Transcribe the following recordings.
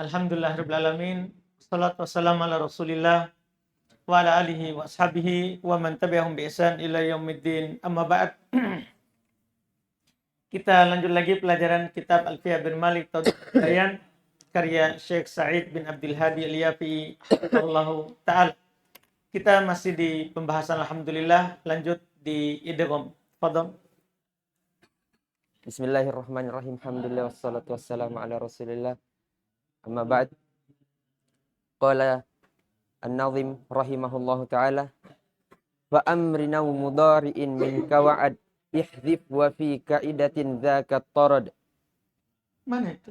Alhamdulillah rabbil alamin. Wassalatu wassalamu ala Rasulillah wa ala alihi wa ashabihi wa man tabi'ahum bi ihsan ila yaumiddin. Amma ba'd. Kita lanjut lagi pelajaran kitab Alfiyah bin Malik Tauhid Bayan karya Syekh Sa'id bin Abdul Hadi Al-Yafi Allahu taala. Kita masih di pembahasan alhamdulillah, lanjut di idgham. Fadhal. Bismillahirrahmanirrahim. Alhamdulillah wassalatu wassalamu ala Rasulillah. Amma ba'd. Qala an-nazim rahimahullahu ta'ala wa amrina mudari'in min kawa'ad ihdhif wa fi ka'idatin dzaka tarad. Mana itu?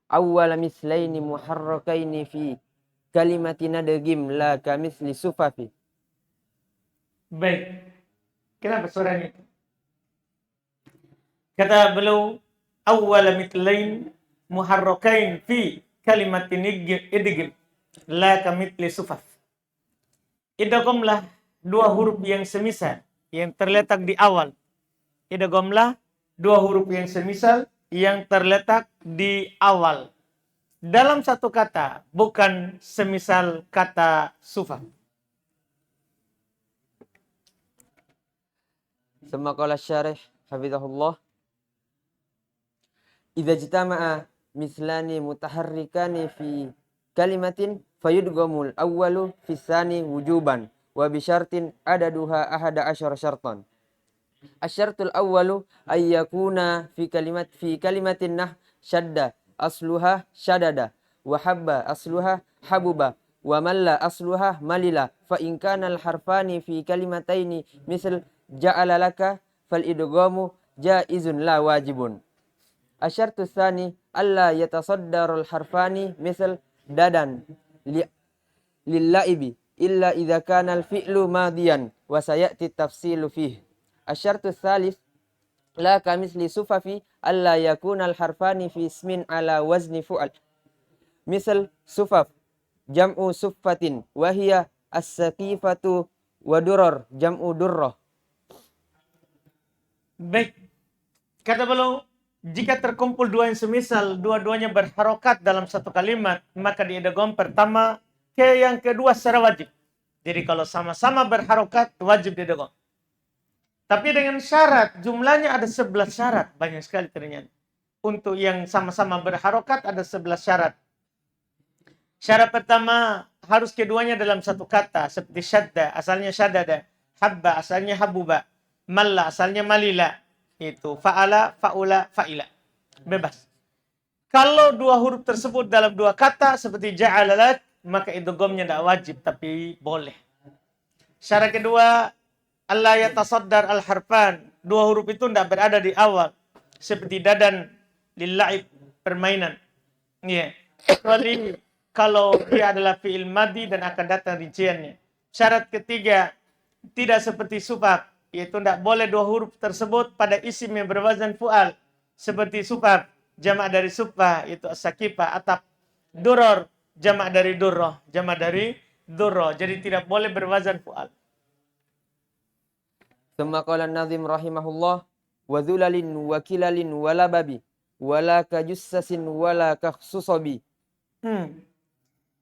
Awwala mislaini muharrakaini fi kalimatin nadgim la kamithli sufafi. Baik. Kenapa suaranya itu? Kata beliau, awwala mitlain muharrakain fi kalimatin idghim la kamithli sufaf. Idghamlah dua huruf yang semisal yang terletak di awal. Idghamlah dua huruf yang semisal yang terletak di awal dalam satu kata, bukan semisal kata sufaf. Summa qala syarih hafizahullah idza jitama'a mislani mutaharrikani fi kalimatin fayudghamul awwalu fi tsani wujuban wa bi syartin adaduha ahada asyara syartan. Asyartul awwalu ay yakuna fi kalimatin nah syadda asluha syadada wa habba asluha habuba wa malla asluha malila fa in kana al harfani fi kalimataini misal ja'ala laka fal idghamu jaizun la wajibun. Asyartu tsani alla yatasaddaru al harfani misal dadan lillaibi illa idza kana al fi'lu madiyan wa sayati tafsilu fihi. Asyartu tsalits la kamisli sufafi alla yakuna al harfani fi ismin ala wazni fu'al. Misal sufaf jam'u suffatin wa hiya as-saqifatu wa durar jam'u durrah. Baik. Kata beliau, jika terkumpul dua yang semisal, dua-duanya berharokat dalam satu kalimat, maka di idgham pertama ke yang kedua secara wajib. Jadi kalau sama-sama berharokat, wajib di idgham. Tapi dengan syarat, jumlahnya ada 11 syarat. Banyak sekali ternyata. Untuk yang sama-sama berharokat ada 11 syarat. Syarat pertama, harus keduanya dalam satu kata. Seperti syadda, asalnya syadada. Habba, asalnya habuba. Malla, asalnya malila. Itu fa'ala, fa'ula, fa'ila. Bebas. Kalau dua huruf tersebut dalam dua kata seperti ja'alalat, maka idghamnya tidak wajib, tapi boleh. Syarat kedua, Allah yatasaddar al-harfan. Dua huruf itu tidak berada di awal. Seperti dadan, lilla'ib, permainan. Ya. Kecuali kalau dia adalah fi'il madi dan akan datang rinciannya. Syarat ketiga, tidak seperti sufaf. Yaitu tidak boleh dua huruf tersebut pada isim yang berwazan fu'al. Seperti sufaf, jamak dari sufah, itu as-sakifah, atap. Duror, jamak dari durroh, jamak dari durroh. Jadi tidak boleh berwazan fu'al. Thumma qala an-nazim rahimahullah wa dhulalin wa kilalin wa lababi wa la kajussasin wa la kakhsusabi.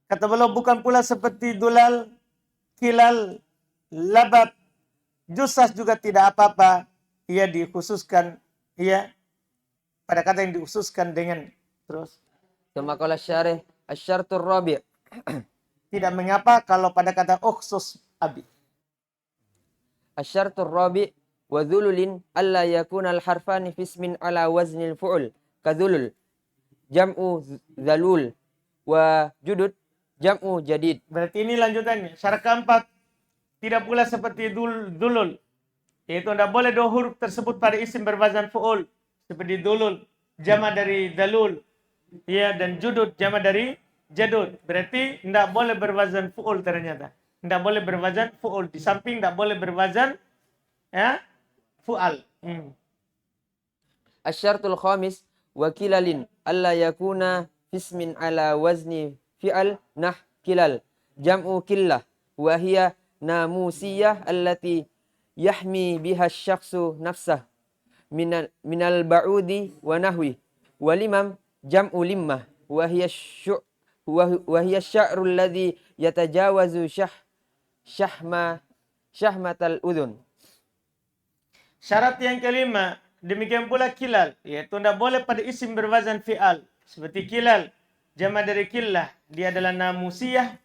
Kata beliau, bukan pula seperti dulal, kilal, labab, jusas juga tidak apa-apa. Ia dikhususkan, ia pada kata yang dikhususkan dengan terus. Thumma qala syarih asyartur rabi'. Tidak mengapa kalau pada kata uksus abi. Asyartur rabi' wa dhululin alla yakuna al harfani fi ismin ala waznil fu'ul kadhulul jam'u zalul wa judud jam'u jadid. Berarti ini lanjutannya. Syarat keempat, tidak pula seperti dulul. Yaitu tidak boleh dua huruf tersebut pada isim berwazan fu'ul. Seperti dulul, jama dari dalul. Ya, dan judud, jama dari jadud. Berarti tidak boleh berwazan fu'ul ternyata. Tidak boleh berwazan fu'ul. Di samping tidak boleh berwazan fu'al. Asyartul khamis wa kilalin alla yakuna fismin ala wazni fi'al nah kilal jam'u killah wa hiya namusiyah allati yahmi biha syakhsu nafsah minal ba'udi wa nahwi. Wal imam jam'u limmah wa hiya sya'rul ladzi yatajawazu syahmatal udhun. Syarat yang kelima, demikian pula kilal, yaitu tidak boleh pada isim berwazan fi'al. Seperti kilal, jama dari killah, dia adalah namusiyah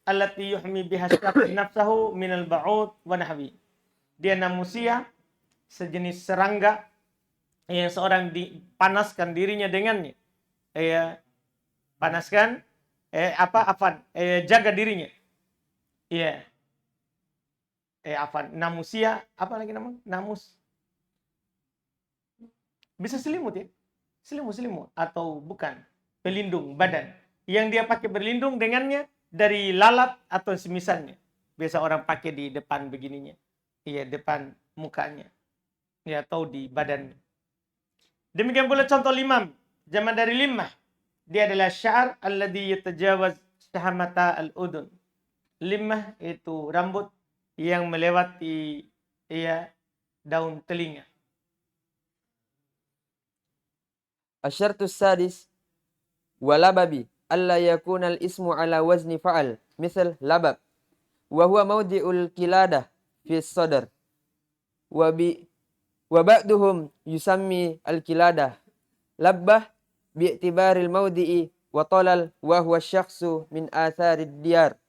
allati yuhmi biha syaqq nafsahu minal ba'ud wa nahwi. Dia namusiyah, sejenis serangga yang seorang dipanaskan dirinya dengannya. Panaskan, jaga dirinya. Iya. Namusia, apa lagi nama? Namus. Bisa selimut ya? Selimut atau bukan? Pelindung badan. Yang dia pakai berlindung dengannya dari lalat atau semisalnya. Biasa orang pakai di depan begininya. Iya, depan mukanya. Ya, atau di badannya. Demikian pula contoh limam. Zaman dari limah. Dia adalah syar alladhi yatajawaz syahamata al-udun. Limah itu rambut yang melewati daun telinga. Asyartus sadis walababi alla yakuna al-ismu ala wazni fa'al misal labab wa huwa mawdi'ul qiladah fi sadr wa ba'duhum yusammi al-qiladah labbah bi'tibaril mawdi'i wa talal wa huwa syakhsu min atharid diyar.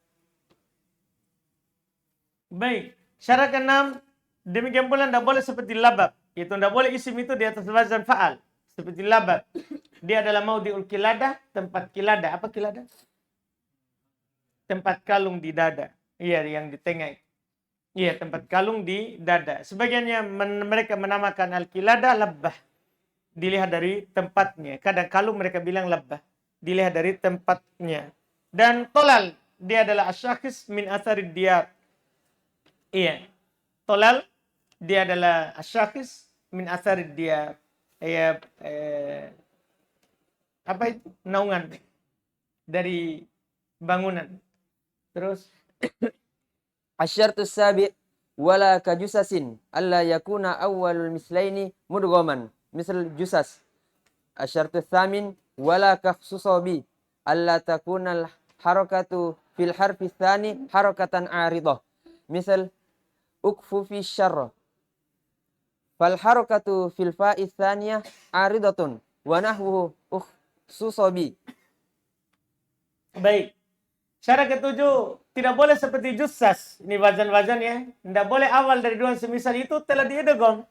Baik, syarat ke-6, demikian pula tidak boleh seperti labab. Itu tidak boleh isim itu di atas wazan fa'al. Seperti labab. Dia adalah maudi'ul kiladah, tempat kiladah. Apa kiladah? Tempat kalung di dada. Iya, yang di tengah. Iya, tempat kalung di dada. Sebagiannya mereka menamakan al-kiladah labbah. Dilihat dari tempatnya. Kadang kalung mereka bilang labbah. Dilihat dari tempatnya. Dan tolal, dia adalah asyakhis min atharid diyar. Iya. Tolal, dia adalah asyakhis min atharid diyar. Apa itu? Naungan dari bangunan. Terus Asyartus sabi' wala kajusasin alla yakuna awwalul mislaini mudghaman misal jusas. Asyartus thamin wala kakhsusabi alla takuna al harakatu fil harfi tsani harakatan aridah misal ukfu fi syarr. Fal harakatu fil fa'i tsaniyah aridatun wa nahwuhu ukhsusabi. baik. Syarat ke-7, tidak boleh seperti jussas. Ini wazan-wazan ya. Tidak boleh awal dari dua semisal itu telah diidgham.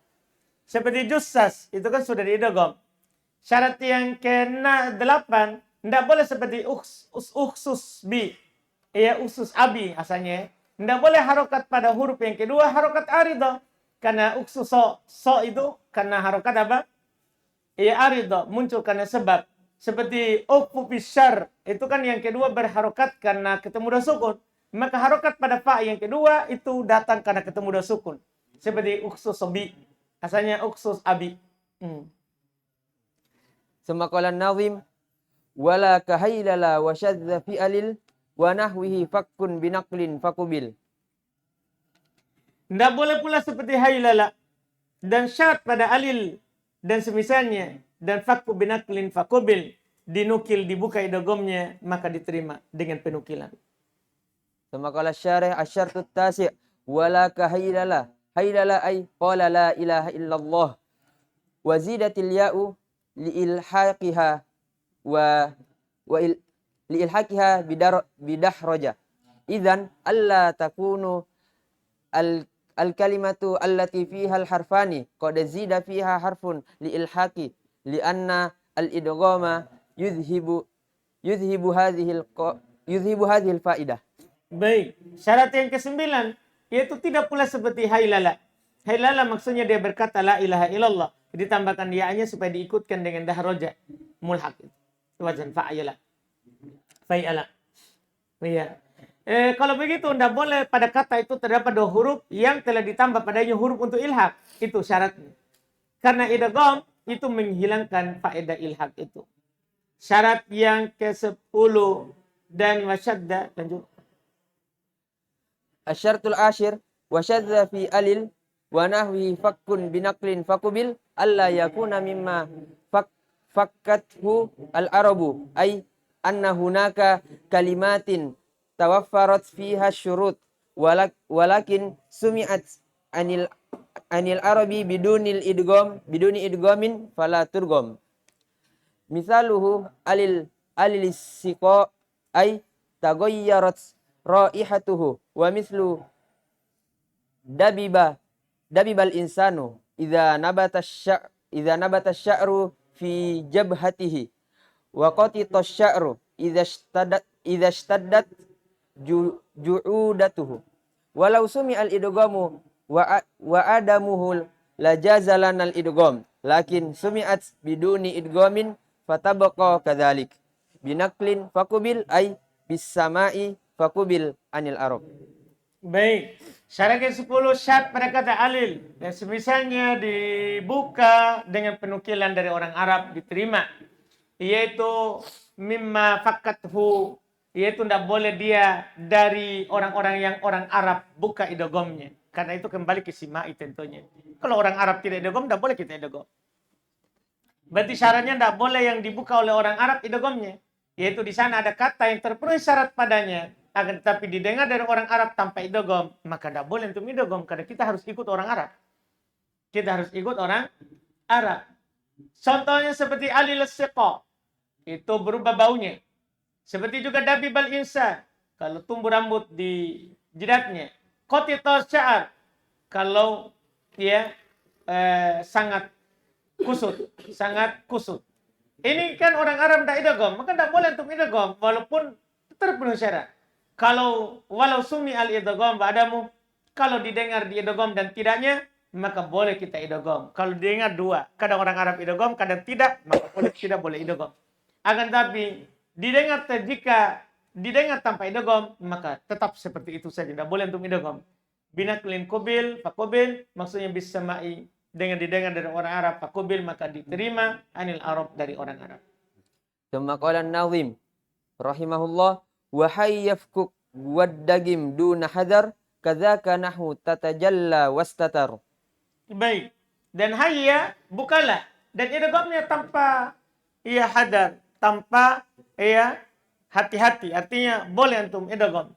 Seperti jussas, itu kan sudah diidgham. Syarat yang ke-8, tidak boleh seperti uksus bi. Uksus abi asalnya. Tidak boleh harokat pada huruf yang kedua, harokat aridah. Karena uksus so itu, karena harokat apa? Aridah, muncul karena sebab. Seperti ukfu bisyar, itu kan yang kedua berharokat karena ketemu dah sukun. Maka harokat pada fa yang kedua itu datang karena ketemu dah sukun. Seperti uksus bi. Asalnya uksus abi. Semakalan nazim wala kahailala wa syadza fi'alil wa nahwihi fakkun binaqlin fakubil. Tidak boleh pula seperti hailala dan syad pada alil dan semisalnya dan fakku binaklin fakubil, dinukil dibuka idghamnya maka diterima dengan penukilan. Semakalah syarih asyartut tasi' wala kahailala hailala ay qala la ilaha illallah wa zidatil ya'u liilhaqiha liilhaqiha bidahraja idzan alla takunu al kalimatu allati fiha al harfani qad zida fiha harfun liilhaqi lianna al idghama yuzhibu hadhihi al faidah. Baik, syarat yang ke-9 yaitu tidak pula seperti hailala. Hailala maksudnya dia berkata la ilaha illallah, ditambahkan ya-nya supaya diikutkan dengan dahroja mulhaq. Wazan fa'ala. Fa'ala. Iya. Kalau begitu tidak boleh pada kata itu terdapat dua huruf yang telah ditambah padanya huruf untuk ilhaq. Itu syaratnya. Karena idgham itu menghilangkan faedah ilhaq itu. Syarat yang ke-10 dan wasyadda, lanjut. Asyartul ashir wa syadza fi alil wa nahwi fakkun binaklin fakubil alla yakuna mimma fakkathu al-arabu ay anna hunaka kalimatin tawaffarat fiha syurut walakin sumi'at anil arabi biduni idgamin fala turgam. Misaluhu alil siqa ay taghayyarat raihatuhu wa mislu dabibal insanu idza nabata sya'ru fi jabhatihi wa qatita sya'ru idza ishtaddat ju'udatuhu walau sumi al idgamu wa adamuhu la jazalan al idgam lakin sumi'at biduni idgamin fatabqa kadzalik binaklin fakubil ay bisama'i fakubil anil arab. Baik, syarat ke-10 syarat pada kata alil yang semisalnya dibuka dengan penukilan dari orang Arab diterima, yaitu mimma fakkathu, yaitu tidak boleh dia dari orang-orang yang orang Arab buka idghamnya, karena itu kembali ke simai tentunya. Kalau orang Arab tidak idgham, tidak boleh kita idgham. Berarti syaratnya tidak boleh yang dibuka oleh orang Arab idghamnya, yaitu di sana ada kata yang terpenuhi syarat padanya, akan tetapi didengar dari orang Arab tanpa idgham, maka tidak boleh untuk idgham karena kita harus ikut orang Arab. Kita harus ikut orang Arab. Contohnya seperti alil siqa, itu berubah baunya. Seperti juga dabibal insan, kalau tumbuh rambut di jidatnya. Qatita sya'ar, kalau dia sangat kusut. Ini kan orang Arab tidak idgham, maka tidak boleh untuk idgham walaupun terpenuhi syarat. Walau sumi al idgham ba'damu, kalau didengar di idgham dan tidaknya, maka boleh kita idgham. Kalau didengar dua, kadang orang Arab idgham, kadang tidak, maka tidak boleh idgham. Akan tapi jika didengar tanpa idgham, maka tetap seperti itu saja, tidak boleh untuk idgham. Binaklin kubil, fakubil, maksudnya bisama'i, dengan didengar dari orang Arab, fakubil, maka diterima anil Arab dari orang Arab. Thumma qala an-nazim rahimahullah wa hayyafkuk waddagim duna hadar kadzaka nahu tatajalla wastatar. Baik. Dan hayya bukalah, dan idghamnya tanpa hadar, tanpa hati-hati. Artinya boleh antum idgham.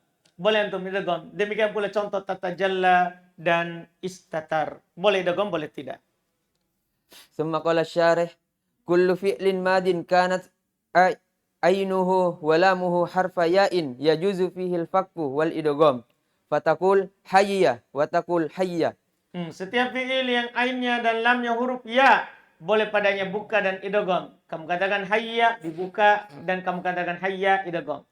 Demikian pula contoh tatajalla dan istatar. Boleh idgham, boleh tidak. Thumma qala syarih kullu fi'lin madin kanat ainuhu wa lamuhu harfa ya'in yajuzu fihi al-fakku wal idgham. Fatakul hayya wa takul hayya. Setiap fi'il yang ainnya dan lamnya huruf ya, boleh padanya buka dan idgham. Kamu katakan hayya dibuka dan kamu katakan hayya idgham.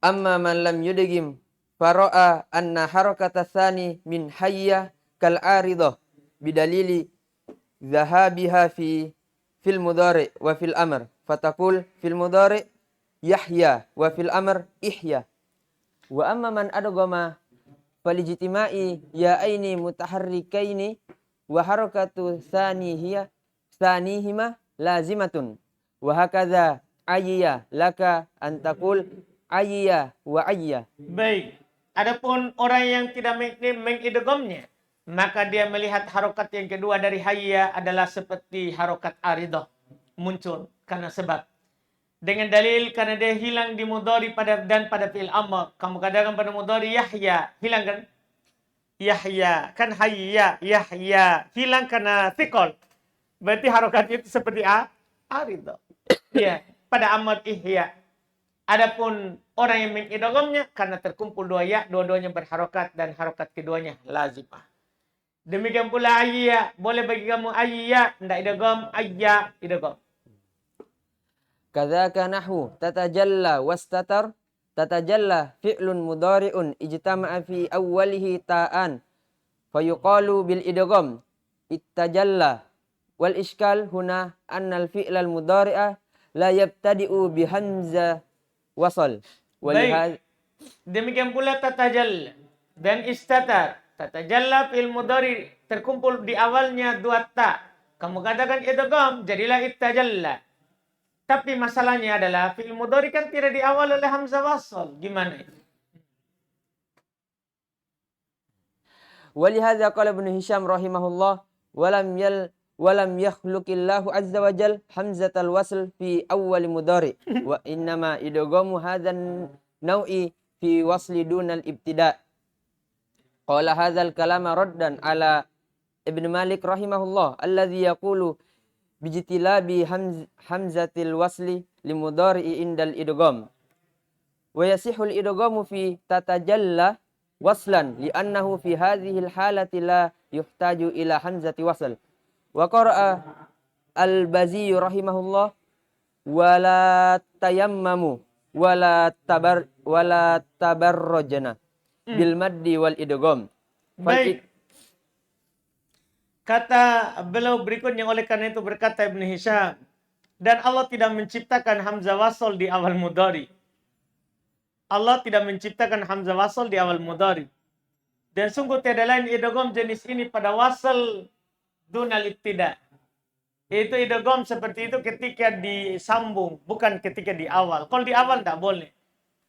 Amma man lam yudghim fara'a anna harakata tsani min hayya kal aridah bidalili dhahabiha fil mudhari wa fil amr. Fatakul fil mudhari yahya wa fil amr ihya. Wa amma man adghama falijtima'i ya aini mutaharrikaini wa harakatu tsanihima lazimatun wa hakadha ayya laka antakul ayya wa ayya. Baik. Adapun orang yang tidak mengidghamnya, maka dia melihat harokat yang kedua dari hayya adalah seperti harokat aridah, muncul karena sebab. Dengan dalil karena dia hilang di mudhari pada fi'il amr. Kamu katakan pada mudhari Yahya, hilang kan? Yahya, kan hayya, Yahya, hilang karena thiqal. Berarti harokatnya itu seperti aridah. Ya, pada amr ihya. Adapun orang yang mengidghamnya karena terkumpul dua ya, dua-duanya berharokat dan harokat keduanya lazimah. Demikian pula ayya, boleh bagi kamu ayya, tidak idgham, ayya idgham. Kadzaka nahu tatajalla wastatar. Tatajalla fi'lun mudhari'un ijtama'a fi awwalihi ta'an fayuqalu bil idgham ittajalla wal iskal huna annal fi'lal mudhari'a la yabtadi'u bi hamzah wasal. Baik. Demikian pula tatajalla dan istatar. Tatajalla fi'il mudhari terkumpul di awalnya dua ta. Kamu katakan idgham, jadilah ittajalla. Tapi masalahnya adalah fi'il mudhari kan tidak diawali oleh hamzah wasal. Gimana itu? ولهذا قال ابن هشام رحمه الله ولم يخلق الله عز وجل همزة الوصل في أول مضارع وإنما إدغام هذا النوع في وصل دون الابتداء. قال هذا الكلام ردا على ابن مالك رحمه الله الذي يقول باجتلاب همزة الوصل لمضارع عند الإدغام ويصح الإدغام في تتجلى وصلا لأنه في هذه الحالة لا يحتاج إلى همزة وصل. وقرأ البزي رحمه الله ولا تيمموا ولا تبرجنا بالمد والإدغام. Baik. Kata beliau berikutnya, oleh karena itu berkata Ibn Hisham, dan Allah tidak menciptakan hamzah wasol di awal mudhari. Allah tidak menciptakan hamzah wasol di awal mudhari. Dan sungguh tiada lain idgham jenis ini pada wasal dunal ibtida. Itu idgham seperti itu ketika disambung, bukan ketika di awal. Kalau di awal tidak boleh.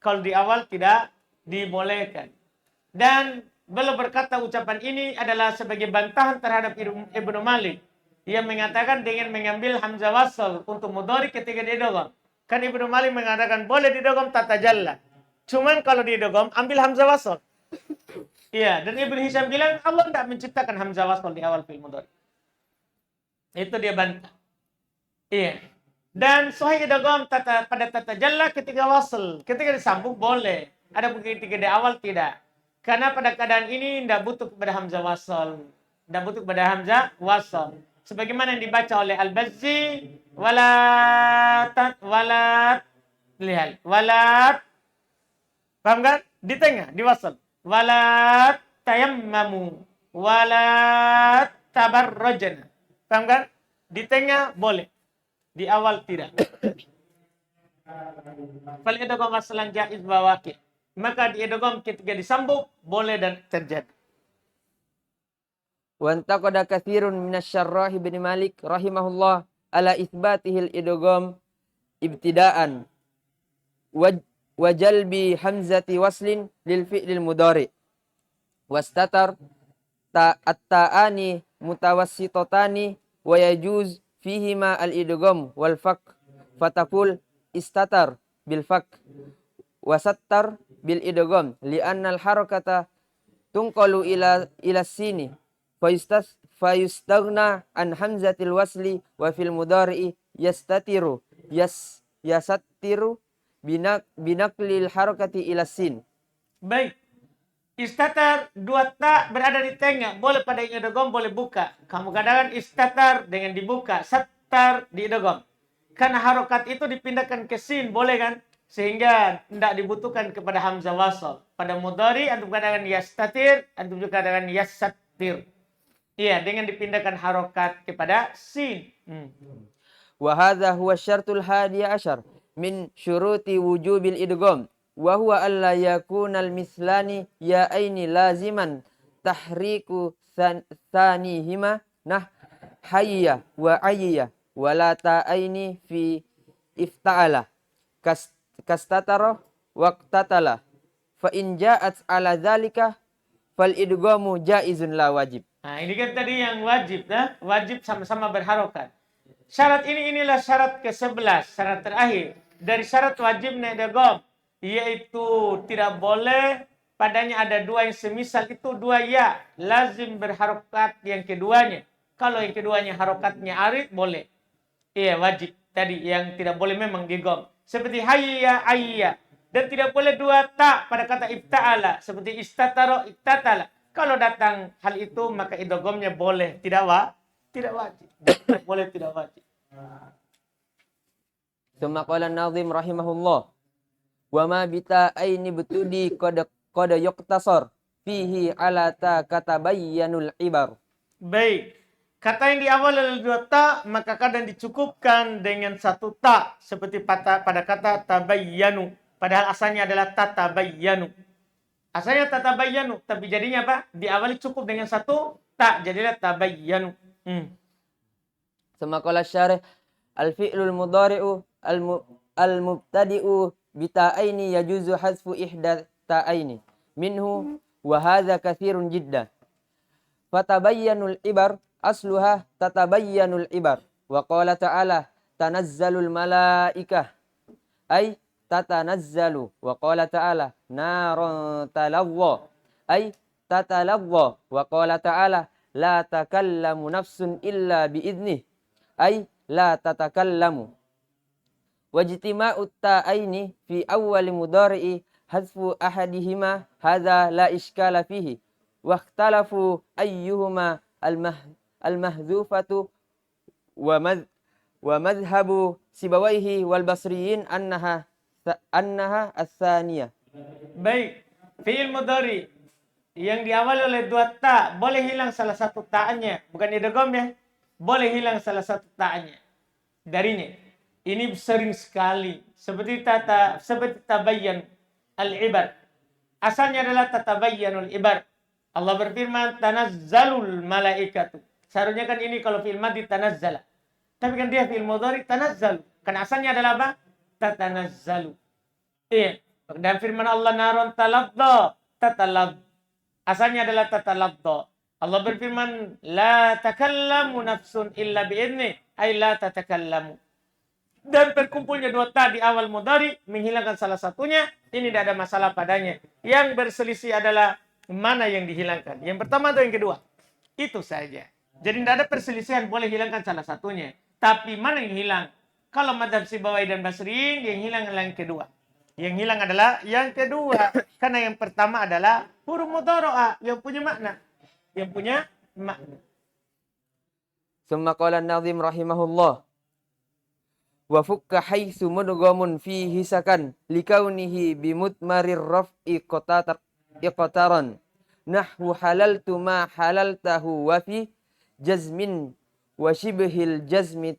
Kalau di awal tidak dibolehkan. Dan beliau berkata ucapan ini adalah sebagai bantahan terhadap Ibnu Malik yang mengatakan dengan mengambil hamzah wasal untuk mudhari ketika diidgham. Kan Ibnu Malik mengatakan boleh diidgham tatajalla. Cuman kalau diidgham ambil hamzah wasal. Iya, dan Ibnu Hisham bilang Allah tidak menciptakan hamzah wasal di awal fi'il mudhari. Itu dia bantah. Iya. Dan sahih idgham pada tatajalla ketika wasal, ketika disambung boleh. Ada ketika di awal tidak. Karena pada keadaan ini tidak butuh kepada hamzah wasal. Tidak butuh kepada hamzah wasal. Sebagaimana yang dibaca oleh Al-Bazzi, walat, paham kan? Di tengah, di wasal. Walat tayammamu, walat tabarrajna. Paham kan? Di tengah boleh. Di awal tidak. Fal idgham waslan jaiz wa waqi'. Maka di idgham ketika disambung boleh dan terjadi. Wa antaqada katsirun minasyarrah bin Malik rahimahullah ala itsbatihil idgham ibtidaan wa jalbi hamzati waslin lil fi'lil mudhari wastatar ta'ani mutawassitotani wa yajuz fihima al-idgham wal fak fatakul istatar bil fak wasattar bil idgham li'anna al-harakata tunqalu ila sini fayustaghna an hamzatil wasli wa fil mudhari yasattiru binaklil harakati ila sin. Baik. Istatar dua ta berada di tengah, boleh pada idgham, boleh buka. Kamu katakan istatar dengan dibuka, sattar di idgham. Karena harokat itu dipindahkan ke sin, boleh kan? Sehingga tidak dibutuhkan kepada hamzah wasal. Pada mudhari antum katakan yastatir, antum juga katakan yasattir. Iya, dengan dipindahkan harokat kepada sin. Wa hadza huwa syartul hadiya asyar min syuruti wujubil idgham. Wa huwa alla yakunal mislani ya aini laziman tahriku thanihima hayya wa ayya wa la ta'aini fi ifta'ala kastatara waqtatala fa in ja'at ala dzalika fal idghamu jaizun la wajib. Nah, ini kan tadi yang wajib, nah? Wajib sama-sama berharokat. Syarat inilah syarat ke-11, syarat terakhir dari syarat wajibnya idgham, yaitu tidak boleh padanya ada dua yang semisal itu dua ya, lazim berharokat yang keduanya. Kalau yang keduanya harokatnya arid boleh. Iya, wajib. Tadi yang tidak boleh memang digom. Seperti hayya ayya. Dan tidak boleh dua ta pada kata ifta'ala. Seperti istataro iktatala. Kalau datang hal itu maka idghamnya boleh, tidak wajib. Boleh, tidak wajib. Tsumma qala an-nazim rahimahullah wa ma bita'aini butudi qad yuqtasar fihi ala ta katabayyanul ibar. Baik. Kata yang di awal adalah dua ta, maka kadang dicukupkan dengan satu ta seperti pada kata tabayyanu. Padahal asalnya adalah tatabayyanu. Asalnya tatabayyanu, tapi jadinya apa? Diawali cukup dengan satu ta, jadilah tabayyanu. Tsumma qala syarih al-fi'lul mudhari'u al-mubtadi'u bita'aini yajuzu hazfu ihda ta'aini minhu wa hadza katsirun jiddan fatabayyanul ibar asluha tatabayyanul ibar. Wa qala ta'ala tanazzalul malaikah ay tatanazzalu. Wa qala ta'ala naron talawwa ay tatalawwa. Wa qala ta'ala la takallamu nafsun illa biidnih ay la tatakallamu. Wajtima'ut ta'aini fi awwal mudhari'i hadfu ahadihima hadza la iskala fihi wa ikhtalafu ayyuhuma al-mahdhufatu wa madhhabu Sibawaihi wal Basriyin annaha as-saniyah. Baik, fi'il mudhari yang diawali oleh dua ta boleh hilang salah satu ta'nya, bukan idgham ya. Boleh hilang salah satu ta'nya darinya. Ini sering sekali seperti tabayyan al-ibar. Asalnya adalah tatabayyanul ibar. Allah berfirman tanazzalul malaikatu. Seharusnya kan ini kalau fi'il madhi tanazzala. Tapi kan dia fi'il mudhari tanazzalu. Kan asalnya adalah apa? Tatanazzalu. Iya. Dan firman Allah naron taladda tatalad. Asalnya adalah tatalabda. Allah berfirman, la takallamu nafsun illa bi'idni, ay la tatakallamu. Dan terkumpulnya dua ta di awal mudhari, menghilangkan salah satunya, ini tidak ada masalah padanya. Yang berselisih adalah mana yang dihilangkan. Yang pertama atau yang kedua. Itu saja. Jadi tidak ada perselisihan, boleh hilangkan salah satunya. Tapi mana yang hilang? Kalau madhab Sibawai dan Basriin, yang hilang adalah yang kedua. Yang hilang adalah yang kedua. Karena yang pertama adalah huruf mudhari'ah yang punya makna. Yang punya makna. Summa qala an-nazim rahimahullah. Wa fukka haitsu mudghamun fihi sakan likaunihi bimutmarir raf'i iqtaran. Nahwu halaltu ma halaltahu wa fi jazmin wa shibhil jazmi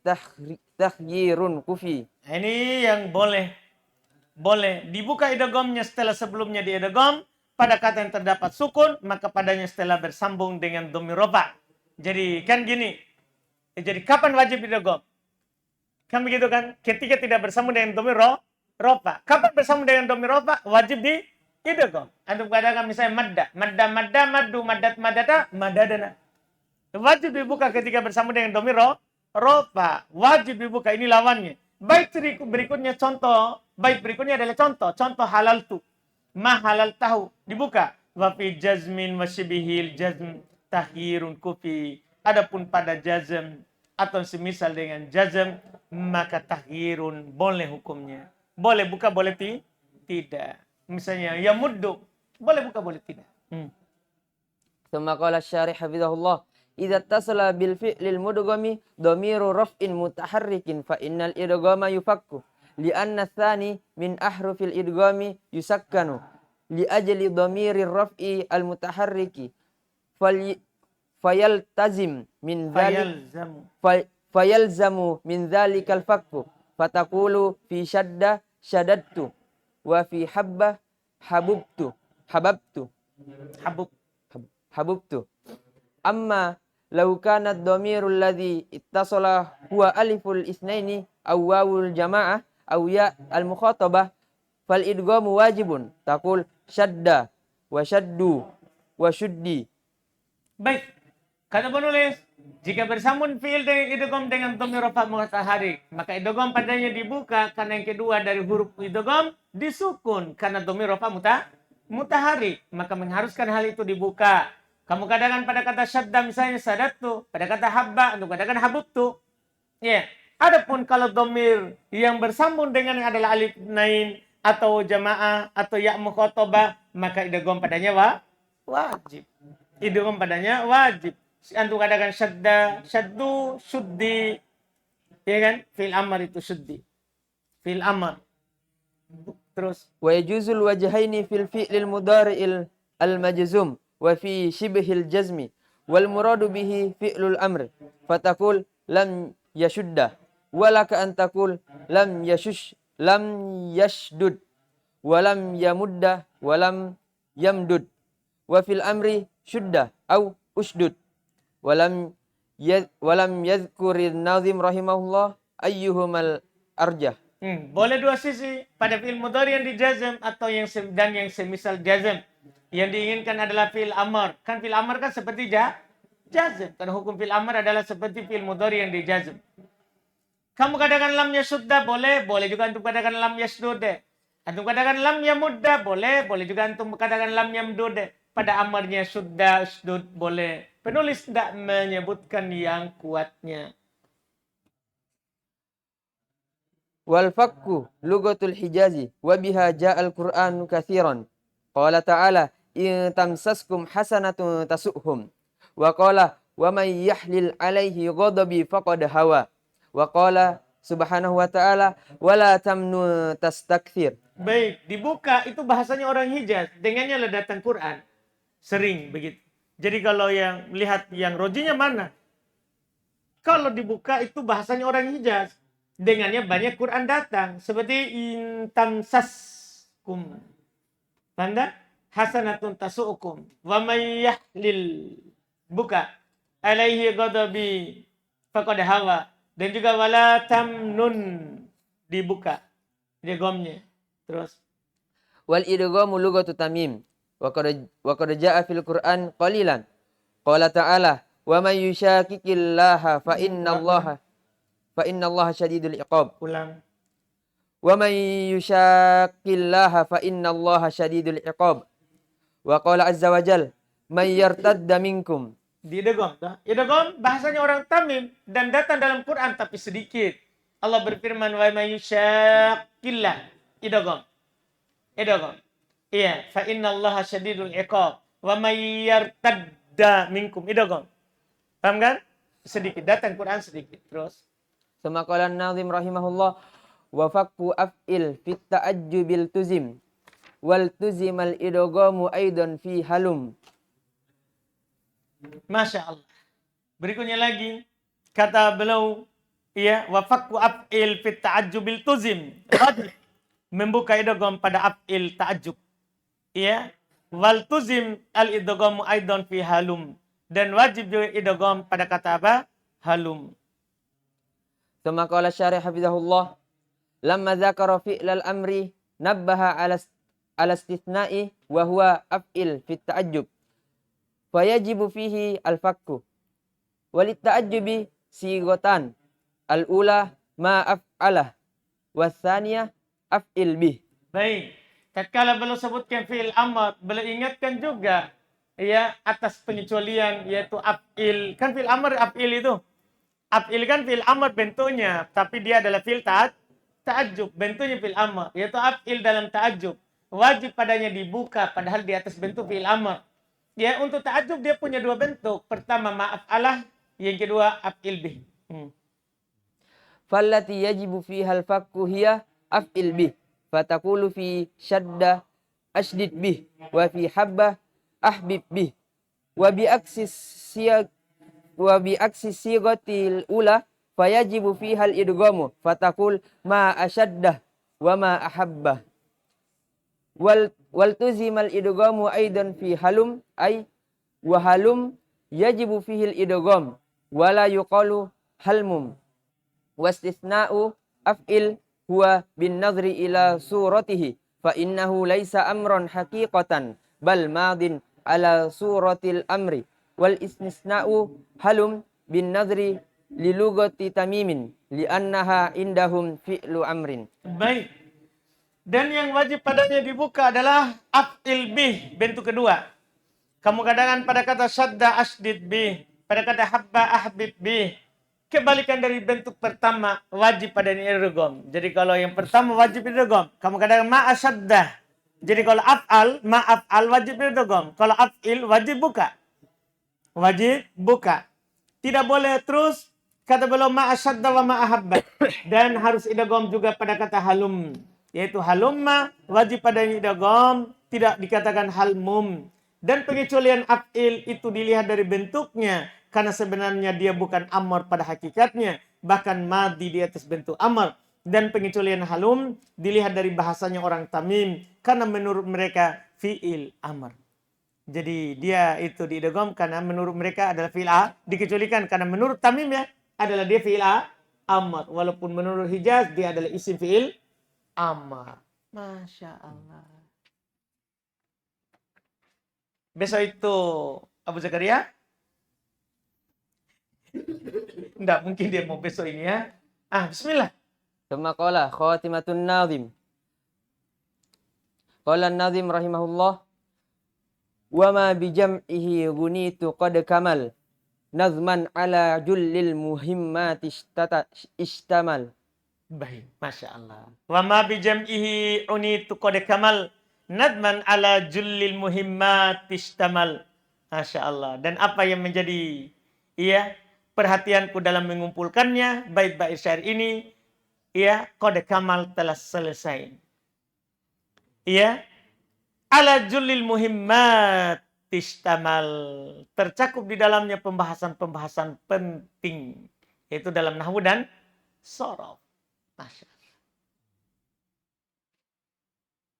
takhyirun kufi. Ini yang boleh dibuka idghamnya setelah sebelumnya di idgham pada kata yang terdapat sukun, maka padanya setelah bersambung dengan dhamir rafa. Jadi kan gini. Jadi kapan wajib idgham? Kan begitu kan? Ketika tidak bersambung dengan dhamir rafa. Kapan bersambung dengan dhamir rafa? Wajib di idgham. Antum katakan misalnya madda, maddu, madata, madadana. Wajib dibuka ketika bersambung dengan dhamir rafa. Wajib dibuka, ini lawannya. Bait berikutnya contoh. Bait berikutnya adalah contoh. Contoh halal tu. Ma halal tahu. Dibuka. Wa fi jazmin wa shibihil jazm takhirun kufi. Adapun pada jazm atau semisal dengan jazm, maka takhirun boleh hukumnya. Boleh buka, boleh tidak. Misalnya ya muddu. Boleh buka, boleh tidak. Tsumma qala asy-syarih hafizahullah. Idza tasala bil fi'lil mudghami dhamiru raf'in mutaharrikin fa innal idghama yufakku li'anna tsani min ahrufil idghami yusakkanu li ajli dhamirir raf'i al mutaharriki fayalzamu min dzalikal fakku fataqulu fi shadda shaddadtu wa fi habba habubtu amma law kana ad-dhamirul ladzi ittasala huwa aliful isnaini aw wawul jamaah aw ya al-mukhatabah fal idghamu wajibun taqul syadda wa syaddu wa syuddi. Baik. Kata penulis, jika bersambung fi'il dengan idgham dengan dhamir rafa mutaharrik, maka idgham padanya dibuka karena yang kedua dari huruf idgham disukun karena dhamir rafa mutaharrik, maka mengharuskan hal itu dibuka. Kamu katakan pada kata syadda misalnya sadatu, pada kata habba untuk katakan habubtu. Ya. Adapun kalau dhamir yang bersambung dengan yang adalah alif nain atau jamaah atau ya mukhatabah, maka idgham padanya wajib. Idgham padanya wajib. Antum katakan syadda, syaddu, syuddi. Ya kan? Fi'il amr itu syuddi. Fi'il amr. Terus Wa yajuzul wajhaini fil fi'lil mudhari'il al-majzum wa fi shibhil jazmi wal muradu bihi fi'lul amr fataqul lam yashudda walaka an taqul lam yashdud wa lam yamudda wa lam yamdud wa fil amri shudda au usdud wa lam yadhkurin nazim rahimahullah ayyuhumal arjah. Boleh dua sisi pada fi'il mudhari yang dijazm atau yang semisal jazm. Yang diinginkan adalah fi'il amr. Kan fi'il amr kan seperti jazm. Karena hukum fi'il amr adalah seperti fi'il mudhari yang dijazm. Kamu katakan lam yasudda, boleh. Boleh juga antum katakan lam yasdude. Antum katakan lam yamudda, boleh. Boleh juga antum katakan lam yamdude. Pada amarnya sudda, usdud, boleh. Penulis tidak menyebutkan yang kuatnya. Wal fakku lugatul hijazi wa biha ja'al Qur'anu katsiran. Qala ta'ala in tamsaskum hasanatun tasu'hum. Wa qala wa may yahlil alaihi ghadabi faqad hawa. Wa qala subhanahu wa ta'ala wala tamnu tastakthir. Baik, dibuka itu bahasanya orang Hijaz. Dengannya lah datang Quran. Sering begitu. Jadi kalau yang lihat yang rojinya mana? Kalau dibuka itu bahasanya orang Hijaz. Dengannya banyak Quran datang. Seperti intamsaskum. Tanda hasanatun tasu'ukum. Wa may yahlil. Buka. Alaihi ghadabi faqad hawa. Dan juga wala tamnun. Dibuka. Dia gomnya. Terus. Wal idghamu lugatu tamim. Wa qad ja'a fil Qur'an qalilan. Qala ta'ala wa may yushaqiqillaha fa innallaha syadidul iqab. Ulang. Wa may yushaqillaha fa innallaha syadidul iqab. Wa qala azza wa jal may yartadda minkum. Idgham. Idgham bahasanya orang Tamim dan datang dalam Quran tapi sedikit. Allah berfirman wa may yushaqqillah. Idgham. Idgham. Iya, fa innallaha syadidul iqab. Wa may yartadda minkum. Idgham. Paham kan? Sedikit datang Quran sedikit. Terus. Sama qala an-nazim rahimahullah wa fakku af'il fit ta'ajjubil tuzim wal tuzimal idghamu aidan fi halum. Masya Allah. Berikutnya lagi kata beliau, ya, wa fakku af'il fit ta'ajjubil tuzim. Wajib membuka idgham pada af'il ta'ajjub. Ya, wal tuzim al idghamu aidan fi halum. Dan wajib juga idgham pada kata apa? Halum. Sama qala syarih hafizahullah lamma dzakara fi'lal amri nabbaha ala istithna'i wa huwa af'il fit ta'ajjub fayajibu fihi al-fakku walit ta'ajjubi sigotan al-ula ma af'alah was-tsaniyah af'il bih. Baik. Tatkala beliau sebutkan fi'il amr, beliau ingatkan juga ya atas pengecualian yaitu af'il. Kan fi'il amr af'il itu. Af'il kan fi'il amr bentuknya, tapi dia adalah fi'il ta'ajjub. Bentuknya fi'il amr, yaitu af'il dalam ta'ajjub. Wajib padanya dibuka padahal di atas bentuk fi'il amr. Ya, untuk ta'ajjub dia punya dua bentuk. Pertama ma'af'alah, yang kedua af'il bih. Fallati yajibu fiha al-fakku hiya af'il bih fataqulu fi shadda ashdid bih wa fi habba ahbib bih wa bi aksi sigatil ula fayajibu fiha al-idghamu fataqul ma ashaddah wa ma ahabbah wal tuzimal idghamu aidan fi halum ay wa halum yajibu fihi al-idgham wa la yuqalu halmum wastisna'u af'il huwa bin nadhri ila suratihi fa innahu laisa amran haqiqatan bal madin ala suratil amri wal istisna'u halum bin nadhri li lugati tamimin li'annaha indahum fi'lu amrin. Baik. Dan yang wajib padanya dibuka adalah af'il bih, bentuk kedua. Kamu katakan pada kata syadda asdid bih, pada kata habba ahbib bih. Kebalikan dari bentuk pertama, wajib padanya idgham. Jadi kalau yang pertama wajib idgham, kamu katakan ma asyadda. Jadi kalau af'al, ma af'al wajib idgham. Kalau af'il wajib buka. Wajib buka. Tidak boleh terus kata beliau ma asyadda wa ma ahabba. Dan harus idgham juga pada kata halum. Yaitu halumma wajib padanya idgham, tidak dikatakan halmum. Dan pengecualian af'il itu dilihat dari bentuknya, karena sebenarnya dia bukan amr pada hakikatnya, bahkan madi di atas bentuk amr. Dan pengecualian halum dilihat dari bahasanya orang Tamim, karena menurut mereka fi'il amr. Jadi dia itu diidgham karena menurut mereka adalah fi'il a, dikecualikan karena menurut Tamim ya adalah dia fi'il amr. Walaupun menurut Hijaz dia adalah isim fi'il amr. Masya Allah. Besok itu Abu Zakaria Enggak mungkin dia mau besok ini ya. Bismillah. ثم قال خاتمة الناظم قال الناظم رحمه الله وما بجمعه غنيت قد كمل نظما على جل المهمات اشتمل. Baik, Masya Allah. Wa ma bijam'ihi unitu qad kamal nadman ala jullil muhimmat istamal. Masya Allah. Dan apa yang menjadi perhatianku dalam mengumpulkannya bait-bait syair ini qad kamal telah selesai. Ala jullil muhimmat istamal, tercakup di dalamnya pembahasan-pembahasan penting, yaitu dalam nahwu dan sorof. Masya Allah.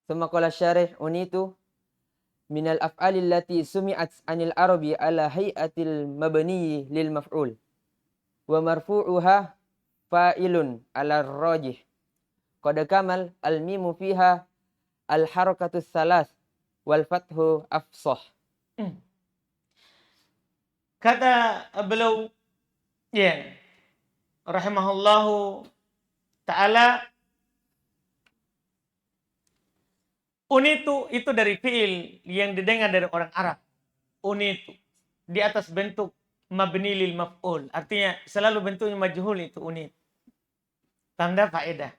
ثم قال الشارح أنيت من الأفعال التي سمعت عن العرب على هيئة المبني للمفعول ومرفوعها فاعل على الراجح قد كمل الميم فيها الحركة الثلاث والفتح أفصح. Kata beliau rahimahullahu ta'ala, unitu itu dari fiil yang didengar dari orang Arab. Unitu di atas bentuk mabni lil maf'ul, artinya selalu bentuknya majhul itu unit. Tanda faedah.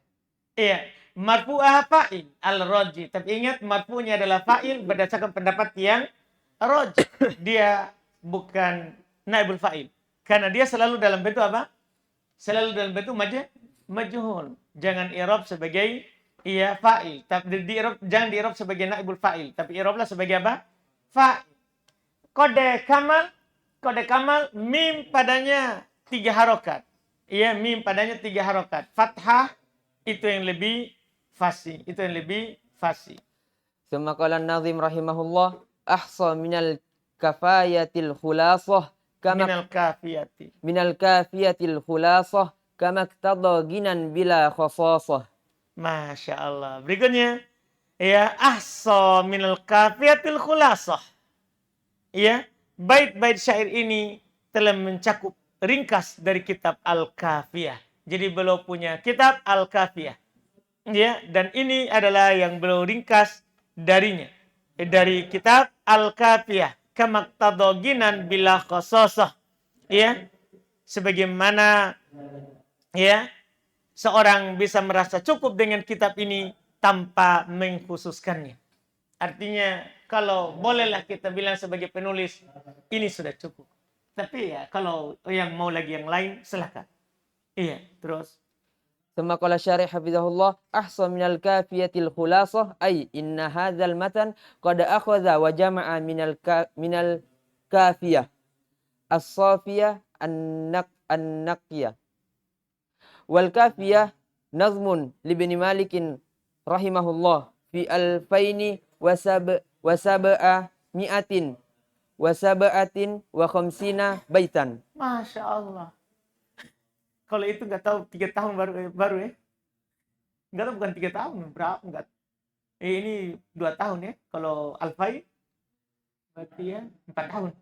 Marfu'ah fa'il al-raji. Tapi ingat marfu'nya adalah fa'il berdasarkan pendapat yang raji. Dia bukan naibul fa'il. Karena dia selalu dalam bentuk apa? Selalu dalam bentuk majhul. Jangan i'rab sebagai fa'il. Tapi jangan di-i'rab sebagai naibul fa'il. Tapi i'rablah sebagai apa? Fa'il. Kode kamal mim padanya 3 harokat. Mim padanya 3 harokat. Fathah itu yang lebih fasih. ثم قال الناظم رحمه الله أحصى من الكفاية الخلاصة من الكافية الخلاصة كما اقتضى غنى بلا خصاصة. Masya Allah. Berikutnya ahsa minal kafiyatil khulasah. Bait-bait syair ini telah mencakup ringkas dari kitab Al-Kafiyah. Jadi beliau punya kitab Al-Kafiyah. Dan ini adalah yang beliau ringkas darinya. Dari kitab Al-Kafiyah. Kamaktadhoginan bila khososah. Sebagaimana seorang bisa merasa cukup dengan kitab ini tanpa mengkhususkannya. Artinya kalau bolehlah kita bilang sebagai penulis ini sudah cukup. Tapi kalau yang mau lagi yang lain silakan. Terus. ثم قال الشارح حفظه الله أحصى من الكافية الخلاصة أي إن هذا المتن قد أخذ وجمع من الكافية الصافية النقية والكافية نظم لابن مالك رحمه الله في 2757 بيتا. Masya Allah. Kalau itu nggak tahu 3 tahun baru ya. Nggak tahu, bukan 3 tahun, berapa nggak. Ini 2 tahun ya. Kalau Alfai berarti 4 tahun.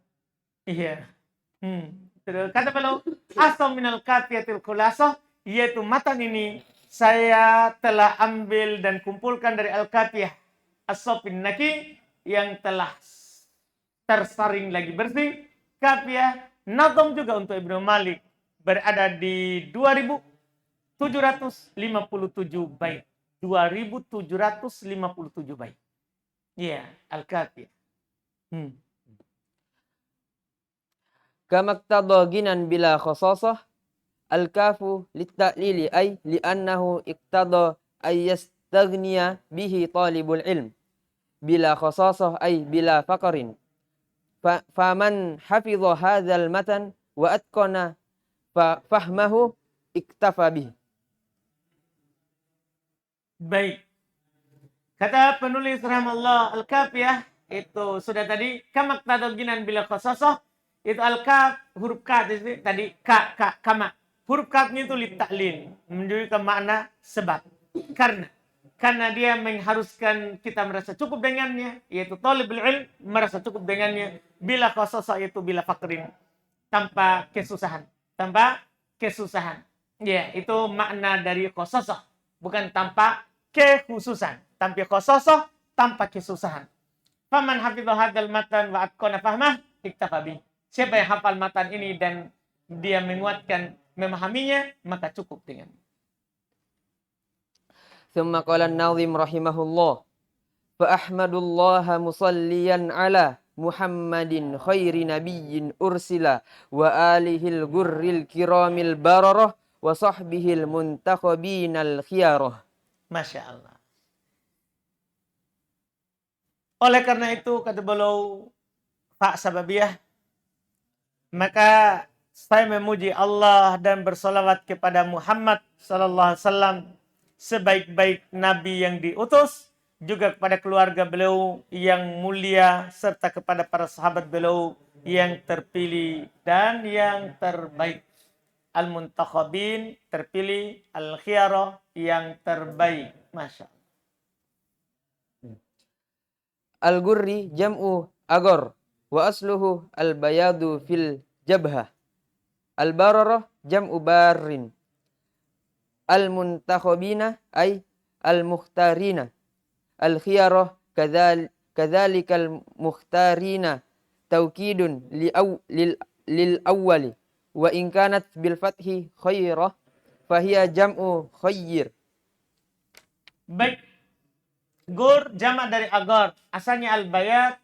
Terus kata beliau, asal minal kafiyatil khulasah, yaitu matan ini saya telah ambil dan kumpulkan dari Al-Kafiyah As-Safin Naki yang telah tersaring lagi bersih. Kafiyah nazam juga untuk Ibnu Malik. Berada di 2757 bait. 2757 bait. Al-Kafiyah. Kama iqtada ginan bila khasasah al-kafu lit-ta'lili ay li'annahu iqtada ay yastaghniya bihi talibul ilm bila khasasah ay bila faqrin. Faman hafidha hadzal matan wa atqana fahmahu iktafa bih. Baik. Kata penulis rahimahullah Al-Kafiyah itu sudah tadi kamak tadaginan bila khasasah itu al-kaf huruf ka tadi kama. Huruf kafnya itu littaklil, menunjukkan makna sebab. Karena dia mengharuskan kita merasa cukup dengannya, yaitu talibul ilm merasa cukup dengannya bila khasasah itu bila fakrin, tanpa kesusahan. Tanpa kesusahan. Ya, itu makna dari khososoh. Bukan tanpa kekhususan. Tapi khososoh tanpa kesusahan. Faman hafidhu hadzal matan wa atqana fahmah iktafa bih. Siapa yang hafal matan ini dan dia menguatkan memahaminya, maka cukup dengan. Thumma qala an-nazim rahimahullah. Fa ahmadullaha musalliyan ala Muhammadin khairi nabiyyin ursila wa alihil gurril kiramil bararah wa sahbihil muntakhabinal khiyarah. Masya Allah. Oleh karena itu, kata beliau, Pak Sababiyah, maka saya memuji Allah dan bersolawat kepada Muhammad sallallahu alaihi wasallam, sebaik-baik nabi yang diutus, juga kepada keluarga beliau yang mulia, serta kepada para sahabat beliau yang terpilih dan yang terbaik. Al-muntakhabin, terpilih, al-khiyarah, yang terbaik. Masya Allah. Al-gurri jam'u agor wa asluhu al-bayadu fil jabhah. Al-bararah jam'u barrin. Al-muntakhabina ay al-mukhtarina. Al-khiyarah kadzalikal mukhtarina taukidun lil awwali wa in kanat bil fathi khairah fahiya jam'u khayyir. Baik. Gur jamak dari agar. Asalnya al-bayat,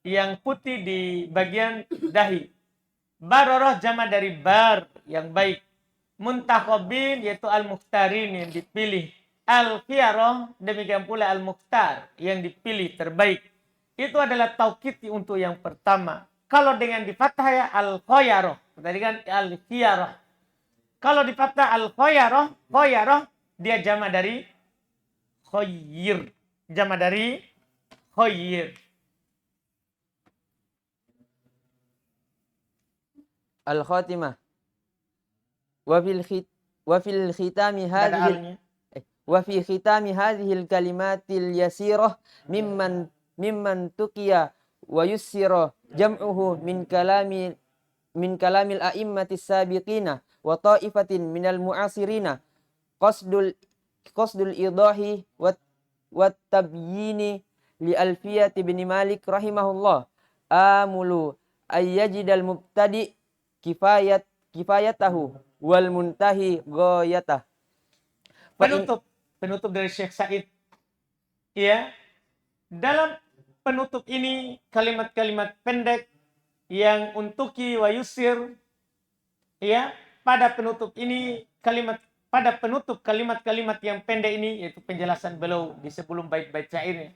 yang putih di bagian dahi. Baroroh jamak dari bar, yang baik. Muntakhabin yaitu al-mukhtarin, yang dipilih. Al-khiyarah demikian pula al-mukhtar, yang dipilih terbaik. Itu adalah taukid untuk yang pertama. Kalau dengan di fathah ya al-khayarah. Tadi kan al-khiyarah. Kalau di fathah al-khayarah, khayarah dia jamak dari khayyir. Jamak dari khayyir. Al-khatimah. Wa fil khitami hadhihi wa fi khitami hadhihi al-kalimatil yasirah mimman tuqiya wa yussira jam'uhu min kalamil a'immatis sabiqina wa ta'ifatin minal mu'asirina qasdul idahi wa tabyini li Alfiyati bin Malik rahimahullah amulu ayyajidal mubtadi kifayatahu wal muntahi ghayatah. Penutup dari Syekh Said. Ya. Dalam penutup ini kalimat-kalimat pendek yang untuki wa yusir. Ya, pada penutup ini kalimat-kalimat yang pendek ini, yaitu penjelasan beliau di sebelum bait-bait syairnya.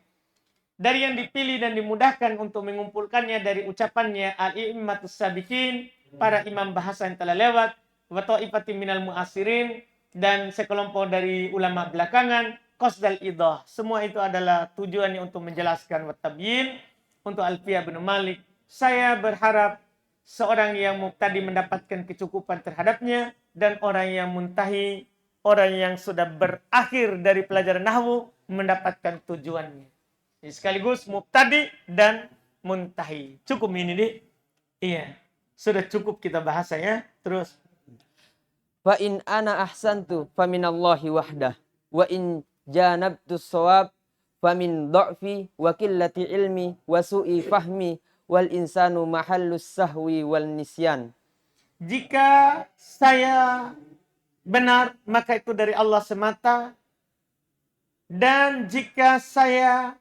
Dari yang dipilih dan dimudahkan untuk mengumpulkannya dari ucapannya al-i'immatus sabiqin, para imam bahasa yang telah lewat, wa ta'ifatin minal mu'asirin, dan sekelompok dari ulama belakangan, qasdal idah. Semua itu adalah tujuannya untuk menjelaskan wa tabyin untuk Alfiyah bin Malik. Saya berharap seorang yang mubtadi mendapatkan kecukupan terhadapnya, dan orang yang muntahi, orang yang sudah berakhir dari pelajaran nahwu, mendapatkan tujuannya. Jadi sekaligus mubtadi dan muntahi. Cukup ini deh. Iya. Sudah cukup kita bahasanya. Terus. Fa in ana ahsantu faminallahi wahdah wa in janabtu shawab famin dha'fi wa qillati ilmi wa su'i fahmi wal insanu mahallus sahwi wal nisyan. Jika saya benar, maka itu dari Allah semata. Dan jika saya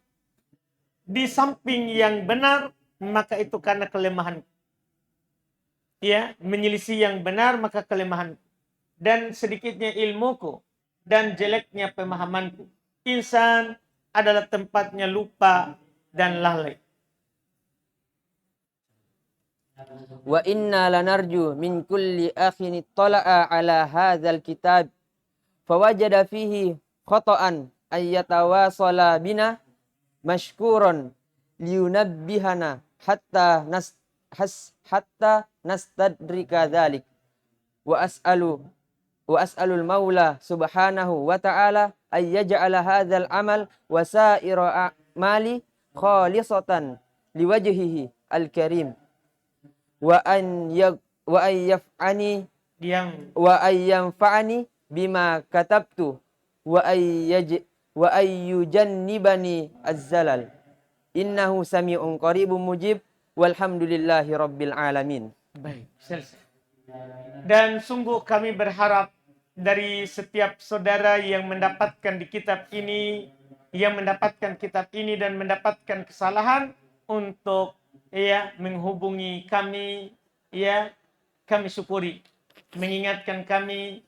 di samping yang benar, maka itu karena kelemahan. Ya, menyelisih yang benar, maka kelemahan. Dan sedikitnya ilmuku dan jeleknya pemahamanku. Insan adalah tempatnya lupa dan lalai. Wa inna lanarju min kulli akhin ittala'a ala hadzal kitab fawajada fihi khata'an ayyatawasala bina mashkuran liyunabbihana hatta nastadrika dzalik wa as'alul maula subhanahu wa ta'ala ay yaj'ala hadzal amal wa sa'ira a'mali khalisatan liwajhihi al-karim wa an yaf'ani Yang wa ayyanfa'ani bima katabtu wa ayyujannibani az-zalal. Innahu sami'un qaribun mujib walhamdulillahi rabbil alamin. baik, selesai. Dan sungguh kami berharap dari setiap saudara yang mendapatkan di kitab ini, yang mendapatkan kitab ini dan mendapatkan kesalahan untuk menghubungi kami, kami syukuri, mengingatkan kami,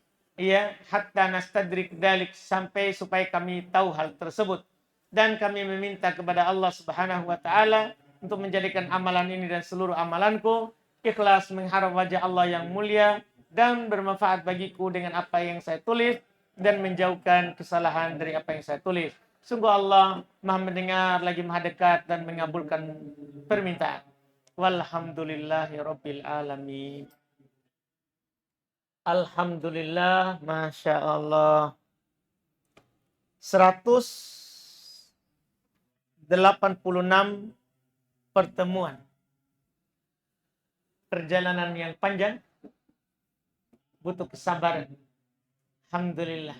hatta nastadrik dalik, sampai supaya kami tahu hal tersebut. Dan kami meminta kepada Allah Subhanahu wa taala untuk menjadikan amalan ini dan seluruh amalanku ikhlas mengharap wajah Allah yang mulia dan bermanfaat bagiku dengan apa yang saya tulis dan menjauhkan kesalahan dari apa yang saya tulis. Sungguh Allah Maha mendengar lagi Maha dekat dan mengabulkan permintaan. Walhamdulillahi rabbil alamin. Alhamdulillah, Masya Allah. 186 pertemuan. Perjalanan yang panjang, butuh kesabaran. Alhamdulillah.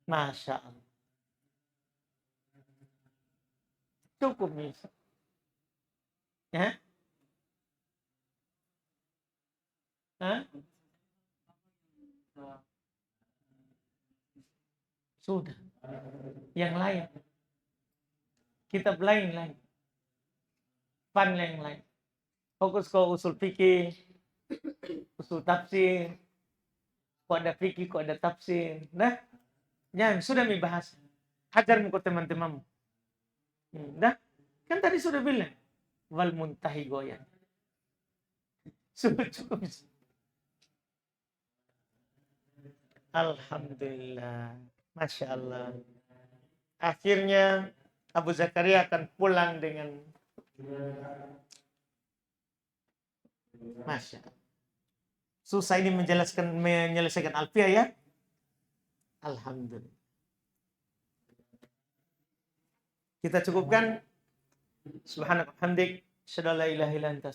Masya Allah. Cukup bisa. Ya? Hah? Sudah. Yang lain. Kitab lain. Fan yang lain. Fokus ke usul fikih, usul tafsir, kok ada fikih, kok ada tafsir. Nah, jangan sudah dibahas. Hajar muka teman-temanmu. Dah, kan tadi sudah bilang wal muntahi goyan. Sudah cukup. Alhamdulillah, Masya Allah. Akhirnya Abu Zakaria akan pulang dengan Masya Allah. Susah ini menyelesaikan alfiah ya. Alhamdulillah. Kita cukupkan. Subhanallah, hamdik, syada la ilaha illa anta.